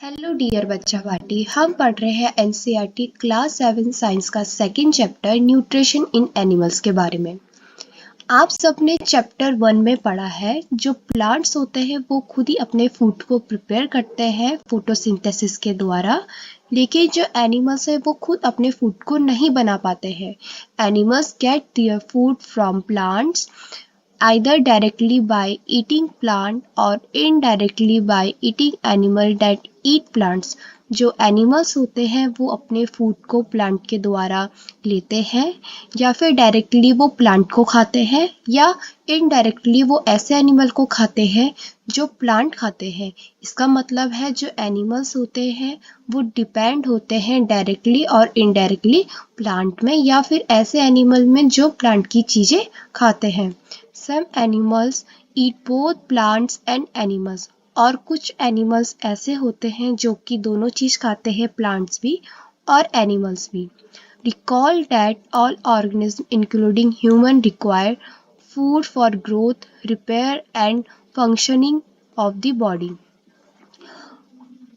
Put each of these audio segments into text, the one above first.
Hello dear बच्चा party. हम पढ़ रहे हैं एनसीईआरटी क्लास 7 साइंस का second chapter nutrition in animals के बारे में। आप सबने चैप्टर 1 में पढ़ा है जो प्लांट्स होते हैं वो खुद ही अपने फूड को प्रिपेयर करते हैं फोटोसिंथेसिस के द्वारा, लेकिन जो एनिमल्स है वो खुद अपने फूड को नहीं बना पाते हैं। Animals gate their food from plants either directly by eating plant or indirectly by eating animal that eat plants। जो एनिमल्स होते हैं वो अपने फूड को प्लांट के द्वारा लेते हैं, या फिर डायरेक्टली वो प्लांट को खाते हैं या इनडायरेक्टली वो ऐसे एनिमल को खाते हैं जो प्लांट खाते हैं। इसका मतलब है जो एनिमल्स होते हैं वो डिपेंड होते हैं डायरेक्टली और इनडायरेक्टली प्लांट में या फिर ऐसे एनिमल में जो प्लांट की चीज़ें खाते हैं। Some animals eat both plants and animals। और कुछ एनिमल्स ऐसे होते हैं जो कि दोनों चीज़ खाते हैं, प्लांट्स भी और एनिमल्स भी। Recall that all organisms including human require food for growth, repair and functioning of the body।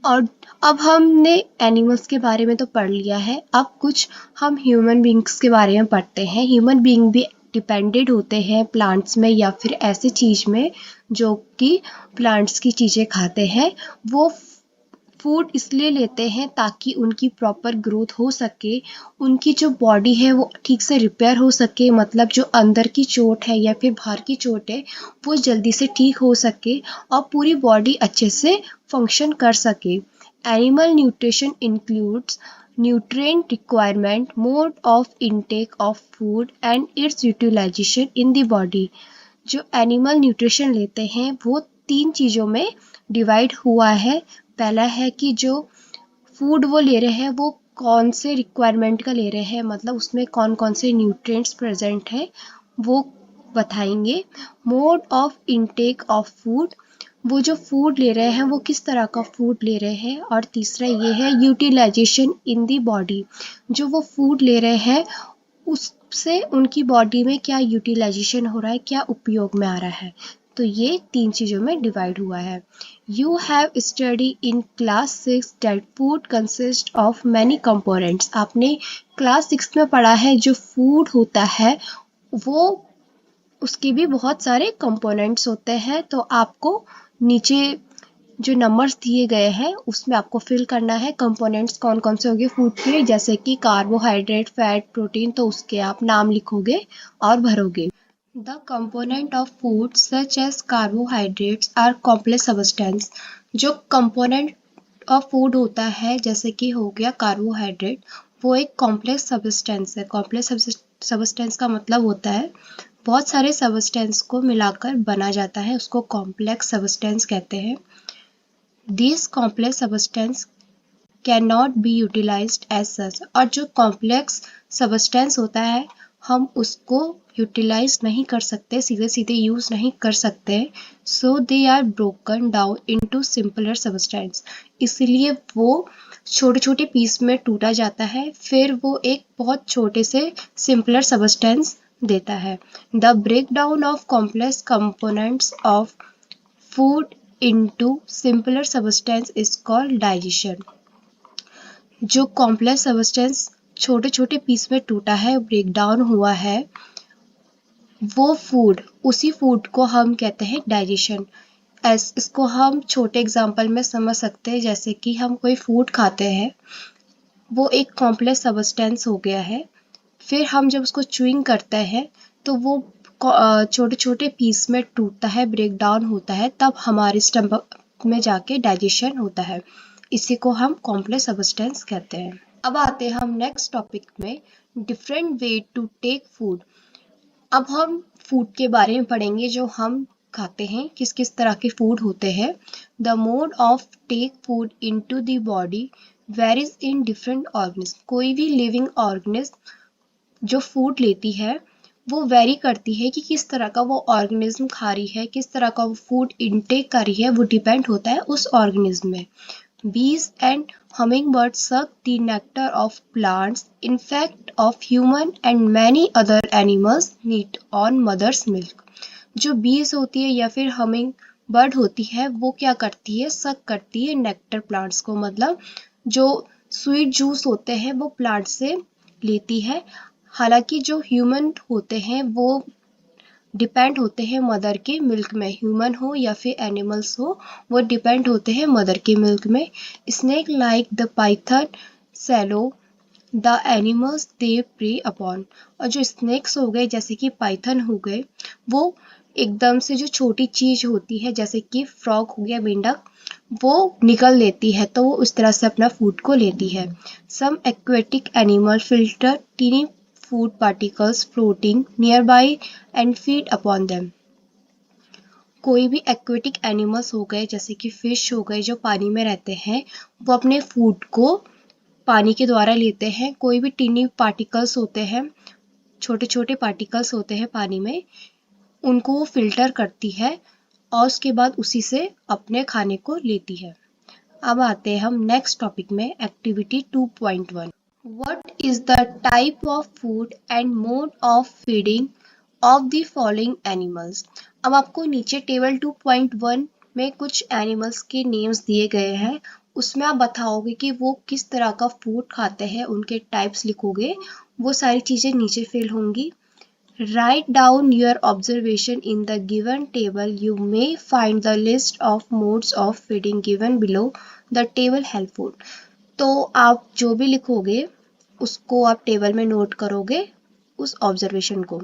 और अब हमने एनिमल्स के बारे में तो पढ़ लिया है, अब कुछ हम ह्यूमन बींग्स के बारे में पढ़ते हैं। ह्यूमन बींग भी डिपेंडेड होते हैं प्लांट्स में या फिर ऐसे चीज़ में जो कि प्लांट्स की चीज़ें खाते हैं। वो फूड इसलिए लेते हैं ताकि उनकी प्रॉपर ग्रोथ हो सके, उनकी जो बॉडी है वो ठीक से रिपेयर हो सके, मतलब जो अंदर की चोट है या फिर बाहर की चोट है वो जल्दी से ठीक हो सके और पूरी बॉडी अच्छे से फंक्शन कर सके। Animal nutrition includes nutrient requirement, mode of intake of food and its utilization in the body। जो एनिमल न्यूट्रिशन लेते हैं वो 3 चीज़ों में डिवाइड हुआ है। पहला है कि जो फूड वो ले रहे हैं वो कौन से रिक्वायरमेंट का ले रहे हैं, मतलब उसमें कौन कौन से न्यूट्रिएंट्स प्रेजेंट है वो बताएंगे। Mode of intake of food, वो जो फूड ले रहे हैं वो किस तरह का फूड ले रहे हैं। और तीसरा ये है यूटिलाइजेशन इन दी बॉडी, जो वो फूड ले रहे हैं उससे उनकी बॉडी में क्या यूटिलाइजेशन हो रहा है, क्या उपयोग में आ रहा है। तो ये 3 चीज़ों में डिवाइड हुआ है। You have study in class 6 that food consist of many components. आपने क्लास 6 में पढ़ा है जो फूड होता है वो उसके भी बहुत सारे कंपोनेंट्स होते हैं। तो आपको नीचे जो नंबर्स दिए गए हैं उसमें आपको फिल करना है कंपोनेंट्स कौन कौन से होंगे फूड के, जैसे कि कार्बोहाइड्रेट, फैट, प्रोटीन, तो उसके आप नाम लिखोगे और भरोगे। The component of food such as carbohydrates are complex substance। जो component ऑफ फूड होता है जैसे कि हो गया कार्बोहाइड्रेट, वो एक कॉम्प्लेक्स सब्सटेंस है। कॉम्प्लेक्स सब्सटेंस का मतलब होता है बहुत सारे सब्सटेंस को मिलाकर बना जाता है, उसको कॉम्प्लेक्स सब्सटेंस कहते हैं। This complex substance can not be utilised as such. और जो कॉम्प्लेक्स सब्सटेंस होता है हम उसको यूटिलाइज नहीं कर सकते, सीधे सीधे यूज नहीं कर सकते। So they are broken down into simpler substance. इसलिए वो छोटे छोटे पीस में टूटा जाता है, फिर वो एक बहुत छोटे से सिंपलर सब्सटेंस देता है। The break down of complex components of food into simpler substance is called digestion. जो कॉम्प्लेक्स सब्सटेंस छोटे छोटे पीस में टूटा है, ब्रेक डाउन हुआ है, वो फूड, उसी फूड को हम कहते हैं डाइजेशन। इसको हम छोटे एग्जांपल में समझ सकते हैं, जैसे कि हम कोई फूड खाते हैं, वो एक कॉम्प्लेक्स सब्सटेंस हो गया है, फिर हम जब उसको च्यूइंग करते हैं तो वो छोटे छोटे पीस में टूटता है, ब्रेक डाउन होता है, तब हमारे स्टमक में जाके डाइजेशन होता है। इसी को हम कॉम्प्लेक्स सब्सटेंस कहते हैं। अब आते हैं हम नेक्स्ट टॉपिक में, different way to take food. अब हम फूड के बारे में पढ़ेंगे जो हम खाते हैं, किस किस तरह के फूड होते हैं। The mode of take food into the body varies in different organism. कोई भी लिविंग ऑर्गेनिज्म जो फूड लेती है वो वेरी करती है कि किस तरह का वो ऑर्गेनिज्म खा रही है, किस तरह का वो फूड इनटेक कर रही है, वो डिपेंड होता है उस ऑर्गेनिज्म में। Bees and hummingbirds suck the nectar of plants, insect of human and many other animals feed on mother's milk। जो bees होती है या फिर हमिंग बर्ड होती है वो क्या करती है, सक करती है नेक्टर प्लांट्स को, मतलब जो स्वीट जूस होते हैं वो प्लांट से लेती है। हालांकि जो ह्यूमन होते हैं वो डिपेंड होते हैं मदर के मिल्क में, ह्यूमन हो या फिर एनिमल्स हो, वो डिपेंड होते हैं मदर के मिल्क में। Snake like the python swallow the animals they prey upon. और जो स्नेक्स हो गए जैसे कि पाइथन हो गए, वो एकदम से जो छोटी चीज होती है जैसे कि फ्रॉग हो गया, मेंढक, वो निकल लेती है तो वो उस तरह से अपना फूड को लेती है। Some aquatic animal filter tiny food particles floating nearby and feed upon them. कोई भी एक्वेटिक एनिमल्स हो गए जैसे कि फिश हो गए जो पानी में रहते हैं, वो अपने फूड को पानी के द्वारा लेते हैं। कोई भी टीनी पार्टिकल्स होते हैं, छोटे छोटे पार्टिकल्स होते हैं पानी में, उनको वो फिल्टर करती है और उसके बाद उसी से अपने खाने को लेती है। अब आते हैं हम नेक्स्ट टॉपिक में, activity 2.1। What is the type of food and mode of feeding of the following animals. अब आपको नीचे टेबल 2.1 में कुछ एनिमल्स के नेम्स दिए गए हैं, उसमें आप बताओगे कि वो किस तरह का फूड खाते हैं, उनके टाइप्स लिखोगे, वो सारी चीज़ें नीचे फिल होंगी। Write down your observation in the given table. You may find the list of modes of feeding given below the table helpful. तो आप जो भी लिखोगे उसको आप टेबल में नोट करोगे उस ऑब्जर्वेशन को।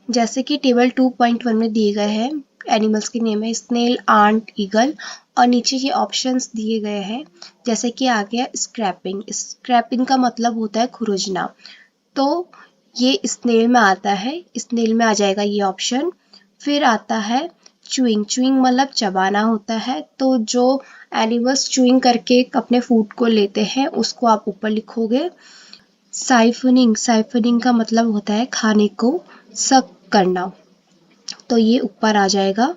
जैसे कि टेबल 2.1 में दिए गए हैं एनिमल्स के नेम है स्नेल, आंट, ईगल, और नीचे ये ऑप्शंस दिए गए हैं जैसे कि आ गया स्क्रैपिंग। स्क्रैपिंग का मतलब होता है खुरजना, तो ये स्नेल में आता है, स्नेल में आ जाएगा ये ऑप्शन। फिर आता है चुइंग, चुइंग मतलब चबाना होता है, तो जो एनिमल्स चुइंग करके अपने फूड को लेते हैं उसको आप ऊपर लिखोगे। साइफनिंग, साइफनिंग का मतलब होता है खाने को सक करना, तो ये ऊपर आ जाएगा।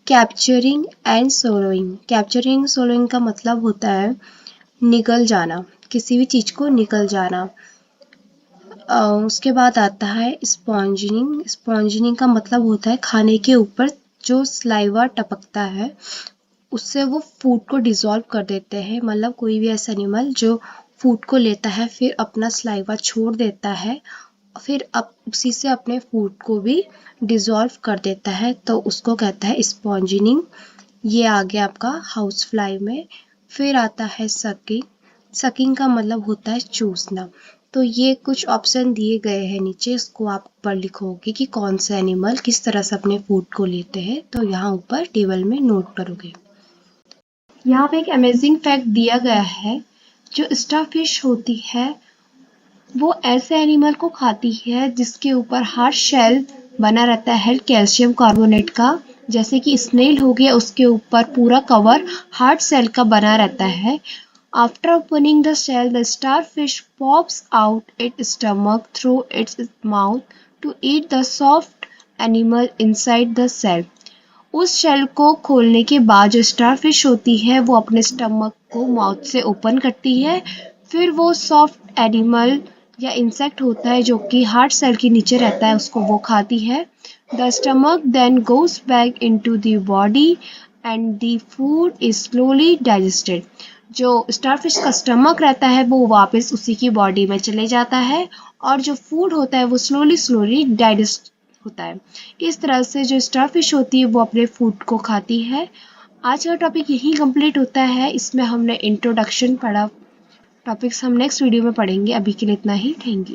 Capturing and soloing, capturing soloing का मतलब होता है निगल जाना, किसी भी चीज़ को निगल जाना। उसके बाद आता है स्पॉन्जनिंग, स्पॉन्जनिंग का मतलब होता है खाने के ऊपर जो स्लाइवा टपकता है उससे वो फूड को डिज़ोल्व कर देते हैं, मतलब कोई भी ऐसा एनिमल जो फूड को लेता है फिर अपना स्लाइवा छोड़ देता है, फिर उसी से अपने फूड को भी डिज़ोल्व कर देता है, तो उसको कहता है स्पॉन्जनिंग। ये आ गया आपका हाउस फ्लाई में। फिर आता है सकिंग, सकिंग का मतलब होता है चूसना। तो ये कुछ ऑप्शन दिए गए हैं नीचे, इसको आप ऊपर लिखोगे कि कौन सा एनिमल किस तरह से अपने फूड को लेते हैं, तो यहाँ ऊपर टेबल में नोट करोगे। यहाँ पे एक अमेजिंग फैक्ट दिया गया है, जो स्टारफिश होती है वो ऐसे एनिमल को खाती है जिसके ऊपर हार्ड शेल बना रहता है कैल्शियम कार्बोनेट का, जैसे कि स्नेल हो गया उसके ऊपर पूरा कवर हार्ड सेल का बना रहता है। After opening the shell, the starfish pops out its stomach through its mouth to eat the soft animal inside the shell. उस शेल को खोलने के बाद जो स्टारफिश होती है वो अपने स्टमक को माउथ से ओपन करती है, फिर वो सॉफ्ट एनिमल या इंसेक्ट होता है जो कि हार्ड सेल के नीचे रहता है उसको वो खाती है। The stomach then goes back into the body and the food is slowly digested. जो स्टारफिश का स्टमक रहता है वो वापस उसी की बॉडी में चले जाता है और जो फूड होता है वो स्लोली स्लोली डाइजेस्ट होता है। इस तरह से जो स्टारफिश होती है वो अपने फूड को खाती है। आज का टॉपिक यहीं कंप्लीट होता है, इसमें हमने इंट्रोडक्शन पढ़ा, टॉपिक्स हम नेक्स्ट वीडियो में पढ़ेंगे। अभी के लिए इतना ही, थैंक यू।